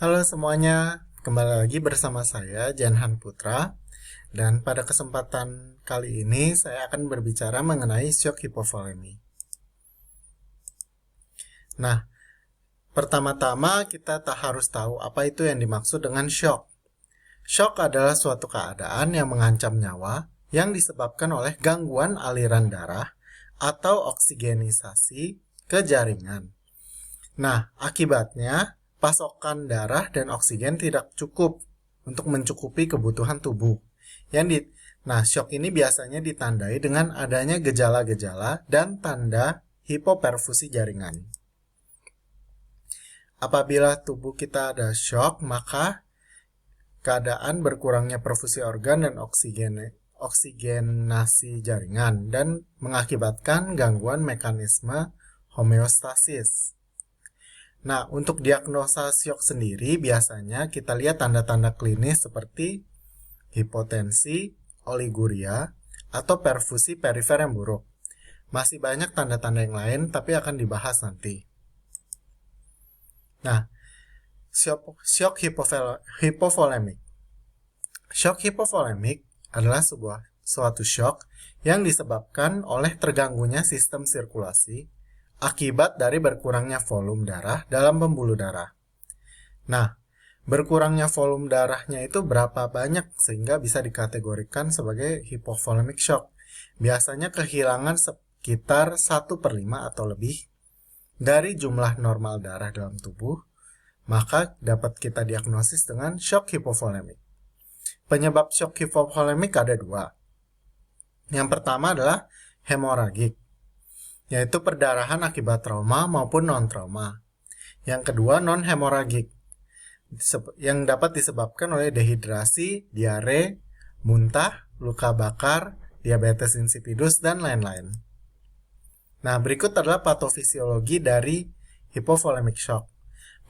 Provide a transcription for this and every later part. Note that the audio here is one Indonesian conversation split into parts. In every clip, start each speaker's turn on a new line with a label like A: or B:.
A: Halo semuanya, kembali lagi bersama saya Janhan Putra. Dan pada kesempatan kali ini saya akan berbicara mengenai shock hipovolemi. Nah, pertama-tama kita tak harus tahu apa itu yang dimaksud dengan shock. Shock adalah suatu keadaan yang mengancam nyawa yang disebabkan oleh gangguan aliran darah atau oksigenisasi ke jaringan. Nah, akibatnya pasokan darah dan oksigen tidak cukup untuk mencukupi kebutuhan tubuh. Nah, shock ini biasanya ditandai dengan adanya gejala-gejala dan tanda hipoperfusi jaringan. Apabila tubuh kita ada shock, maka keadaan berkurangnya perfusi organ dan oksigenasi jaringan dan mengakibatkan gangguan mekanisme homeostasis. Nah, untuk diagnosa shock sendiri biasanya kita lihat tanda-tanda klinis seperti hipotensi, oliguria, atau perfusi perifer yang buruk. Masih banyak tanda-tanda yang lain, tapi akan dibahas nanti. Nah, shock hipovolemik. Shock hipovolemik adalah suatu shock yang disebabkan oleh terganggunya sistem sirkulasi akibat dari berkurangnya volume darah dalam pembuluh darah. Nah, berkurangnya volume darahnya itu berapa banyak sehingga bisa dikategorikan sebagai hypovolemic shock. Biasanya kehilangan sekitar 1/5 atau lebih dari jumlah normal darah dalam tubuh, maka dapat kita diagnosis dengan shock hipovolemik. Penyebab shock hipovolemik ada dua. Yang pertama adalah hemoragik, yaitu perdarahan akibat trauma maupun non-trauma. Yang kedua non-hemoragik, yang dapat disebabkan oleh dehidrasi, diare, muntah, luka bakar, diabetes insipidus, dan lain-lain. Nah, berikut adalah patofisiologi dari hipovolemic shock.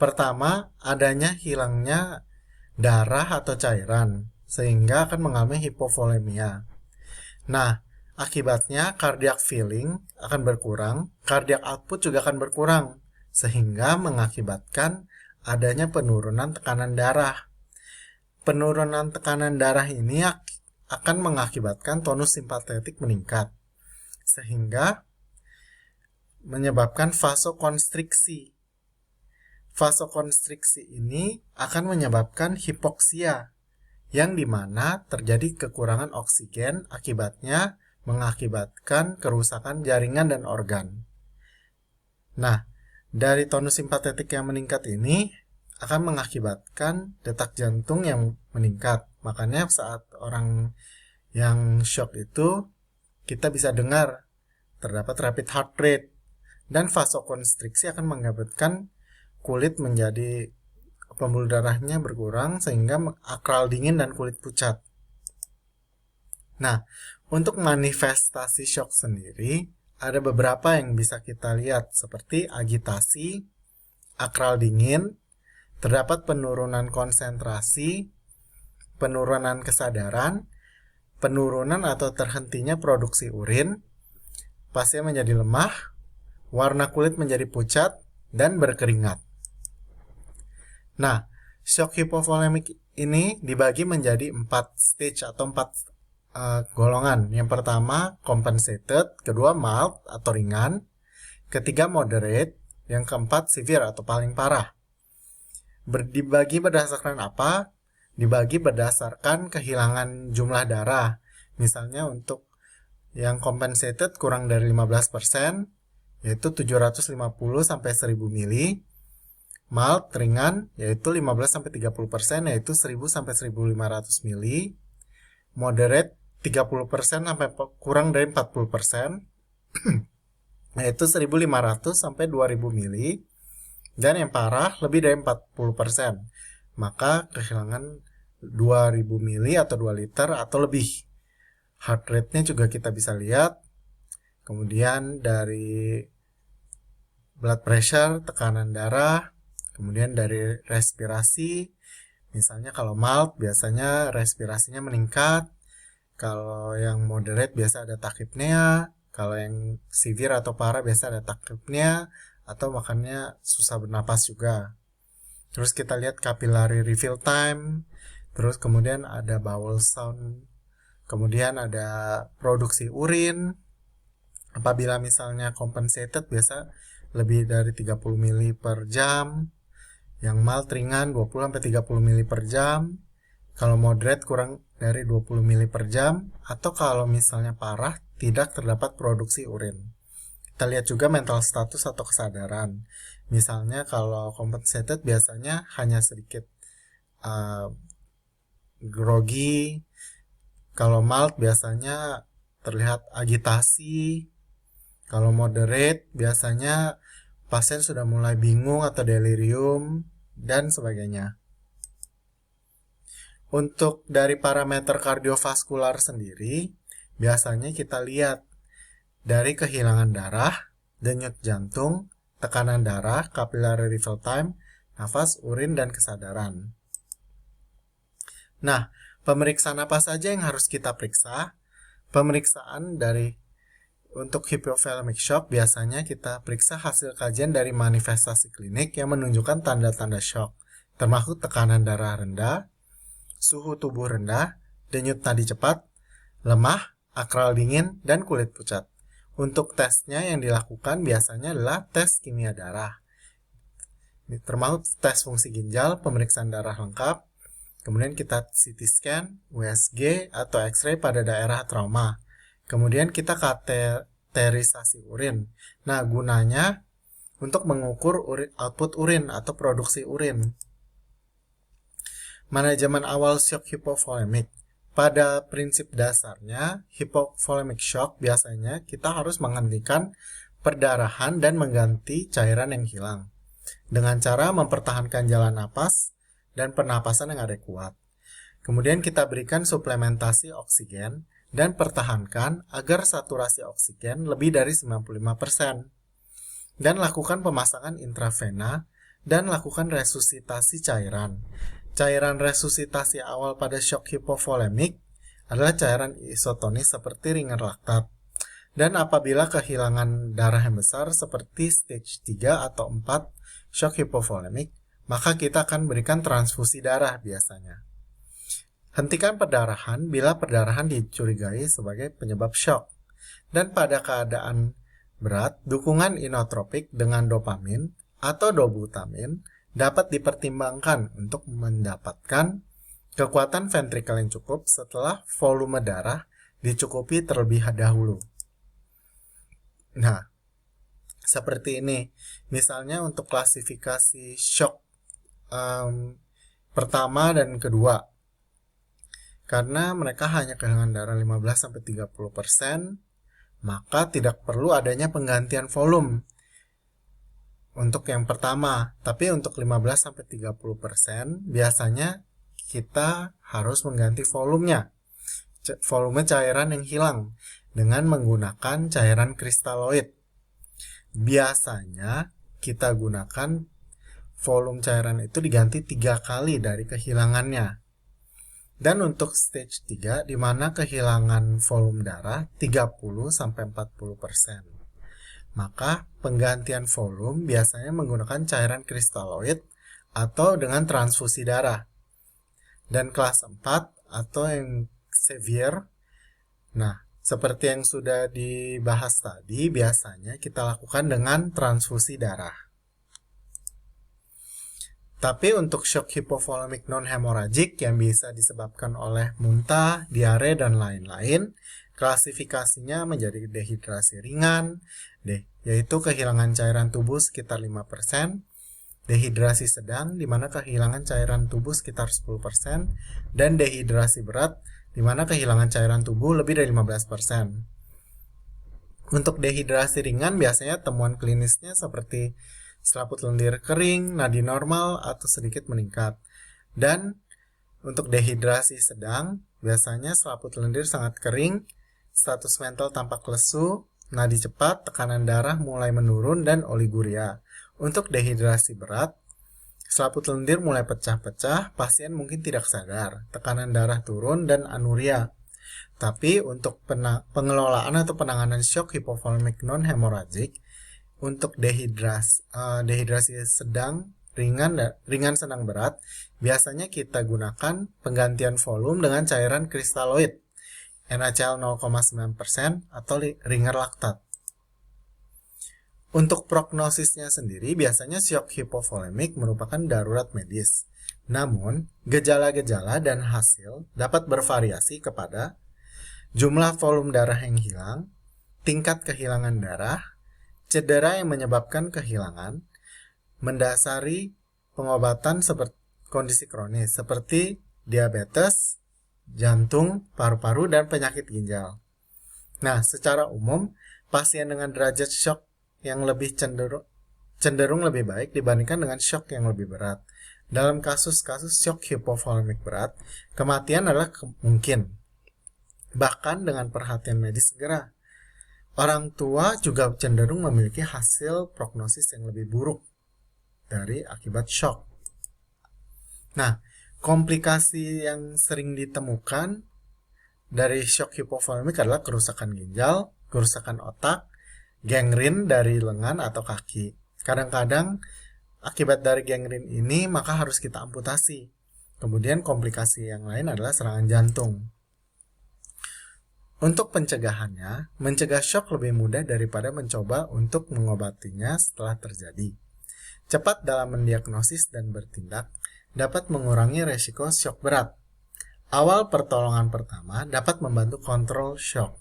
A: Pertama, adanya hilangnya darah atau cairan, sehingga akan mengalami hipovolemia. Nah, akibatnya cardiac filling akan berkurang, cardiac output juga akan berkurang, sehingga mengakibatkan adanya penurunan tekanan darah. Penurunan tekanan darah ini akan mengakibatkan tonus simpatetik meningkat, sehingga menyebabkan vasokonstriksi. Vasokonstriksi ini akan menyebabkan hipoksia, yang dimana terjadi kekurangan oksigen, akibatnya mengakibatkan kerusakan jaringan dan organ. Nah, dari tonus simpatetik yang meningkat ini akan mengakibatkan detak jantung yang meningkat. Makanya saat orang yang shock itu kita bisa dengar terdapat rapid heart rate, dan vasokonstriksi akan mengakibatkan kulit menjadi pembuluh darahnya berkurang sehingga akral dingin dan kulit pucat. Nah, untuk manifestasi shock sendiri ada beberapa yang bisa kita lihat seperti agitasi, akral dingin, terdapat penurunan konsentrasi, penurunan kesadaran, penurunan atau terhentinya produksi urin, pasien menjadi lemah, warna kulit menjadi pucat, dan berkeringat. Nah, shock hipovolemik ini dibagi menjadi 4 stage atau 4 golongan. Yang pertama compensated, kedua mild atau ringan, ketiga moderate, yang keempat severe atau paling parah. Dibagi berdasarkan apa? Dibagi berdasarkan kehilangan jumlah darah. Misalnya untuk yang compensated kurang dari 15%, yaitu 750 sampai 1000 mili. Mild ringan yaitu 15 sampai 30%, yaitu 1000 sampai 1500 mili. Moderate 30% sampai kurang dari 40%, yaitu 1500 sampai 2000 mili. Dan yang parah lebih dari 40%, maka kehilangan 2000 mili atau 2 liter atau lebih. Heart rate-nya juga kita bisa lihat. Kemudian dari blood pressure, tekanan darah, kemudian dari respirasi. Misalnya kalau mild biasanya respirasinya meningkat, kalau yang moderate biasa ada tachypnea, kalau yang severe atau parah biasa ada tachypnea atau makanya susah bernapas juga. Terus kita lihat capillary refill time, terus kemudian ada bowel sound, kemudian ada produksi urin. Apabila misalnya compensated biasa lebih dari 30 ml per jam, yang mild ringan 20-30 ml per jam, kalau moderate kurang dari 20 ml per jam, atau kalau misalnya parah tidak terdapat produksi urin. Kita lihat juga mental status atau kesadaran. Misalnya kalau compensated biasanya hanya sedikit grogi, kalau mild biasanya terlihat agitasi, kalau moderate biasanya pasien sudah mulai bingung atau delirium, dan sebagainya. Untuk dari parameter kardiovaskular sendiri, biasanya kita lihat dari kehilangan darah, denyut jantung, tekanan darah, capillary refill time, nafas, urin, dan kesadaran. Nah, pemeriksaan apa saja yang harus kita periksa? Pemeriksaan untuk hypothalamic shock biasanya kita periksa hasil kajian dari manifestasi klinik yang menunjukkan tanda-tanda shock, termasuk tekanan darah rendah, suhu tubuh rendah, denyut nadi cepat, lemah, akral dingin, dan kulit pucat. Untuk tesnya yang dilakukan biasanya adalah tes kimia darah, termasuk tes fungsi ginjal, pemeriksaan darah lengkap, kemudian kita CT scan, USG, atau X-ray pada daerah trauma. Kemudian kita kateterisasi urin. Nah, gunanya untuk mengukur output urin atau produksi urin. Manajemen awal shock hypovolemic. Pada prinsip dasarnya, hypovolemic shock biasanya kita harus menghentikan perdarahan dan mengganti cairan yang hilang dengan cara mempertahankan jalan napas dan pernapasan yang adekuat. Kemudian kita berikan suplementasi oksigen dan pertahankan agar saturasi oksigen lebih dari 95%. Dan lakukan pemasangan intravena dan lakukan resusitasi cairan. Cairan resusitasi awal pada shock hypovolemic adalah cairan isotonis seperti ringan laktat. Dan apabila kehilangan darah yang besar seperti stage 3 atau 4 shock hypovolemic, maka kita akan berikan transfusi darah biasanya. Hentikan perdarahan bila perdarahan dicurigai sebagai penyebab shock. Dan pada keadaan berat, dukungan inotropik dengan dopamin atau dobutamin dapat dipertimbangkan untuk mendapatkan kekuatan ventrikel yang cukup setelah volume darah dicukupi terlebih dahulu. Nah, seperti ini. Misalnya untuk klasifikasi shock pertama dan kedua. Karena mereka hanya kehilangan darah 15-30%, maka tidak perlu adanya penggantian volume untuk yang pertama. Tapi untuk 15-30% biasanya kita harus mengganti volumenya, volume cairan yang hilang, dengan menggunakan cairan kristaloid. Biasanya kita gunakan volume cairan itu diganti 3 kali dari kehilangannya. Dan untuk stage 3, di mana kehilangan volume darah 30-40%. Maka penggantian volume biasanya menggunakan cairan kristaloid atau dengan transfusi darah. Dan kelas 4 atau yang severe, nah seperti yang sudah dibahas tadi, biasanya kita lakukan dengan transfusi darah. Tapi untuk shock hypovolemic non-hemorrhagic yang bisa disebabkan oleh muntah, diare, dan lain-lain, klasifikasinya menjadi dehidrasi ringan, yaitu kehilangan cairan tubuh sekitar 5%, dehidrasi sedang, di mana kehilangan cairan tubuh sekitar 10%, dan dehidrasi berat, di mana kehilangan cairan tubuh lebih dari 15%. Untuk dehidrasi ringan, biasanya temuan klinisnya seperti selaput lendir kering, nadi normal, atau sedikit meningkat. Dan untuk dehidrasi sedang, biasanya selaput lendir sangat kering, status mental tampak lesu, nadi cepat, tekanan darah mulai menurun, dan oliguria. Untuk dehidrasi berat, selaput lendir mulai pecah-pecah, pasien mungkin tidak sadar, tekanan darah turun, dan anuria. Tapi untuk pengelolaan atau penanganan shock hypovolemic non-hemorrhagic, untuk dehidrasi sedang ringan sedang berat, biasanya kita gunakan penggantian volume dengan cairan kristaloid, NaCl 0,9% atau ringer laktat. Untuk prognosisnya sendiri, biasanya syok hipovolemik merupakan darurat medis. Namun, gejala-gejala dan hasil dapat bervariasi kepada jumlah volume darah yang hilang, tingkat kehilangan darah, cedera yang menyebabkan kehilangan, mendasari pengobatan seperti kondisi kronis seperti diabetes, jantung, paru-paru, dan penyakit ginjal. Nah, secara umum, pasien dengan derajat shock yang lebih cenderung lebih baik dibandingkan dengan shock yang lebih berat. Dalam kasus-kasus shock hipovolemik berat, kematian adalah mungkin, bahkan dengan perhatian medis segera. Orang tua juga cenderung memiliki hasil prognosis yang lebih buruk dari akibat shock. Nah, komplikasi yang sering ditemukan dari shock hipovolemik adalah kerusakan ginjal, kerusakan otak, gangren dari lengan atau kaki. Kadang-kadang akibat dari gangren ini maka harus kita amputasi. Kemudian komplikasi yang lain adalah serangan jantung. Untuk pencegahannya, mencegah shock lebih mudah daripada mencoba untuk mengobatinya setelah terjadi. Cepat dalam mendiagnosis dan bertindak dapat mengurangi resiko shock berat. Awal pertolongan pertama dapat membantu kontrol shock.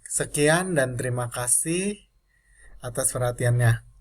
A: Sekian dan terima kasih atas perhatiannya.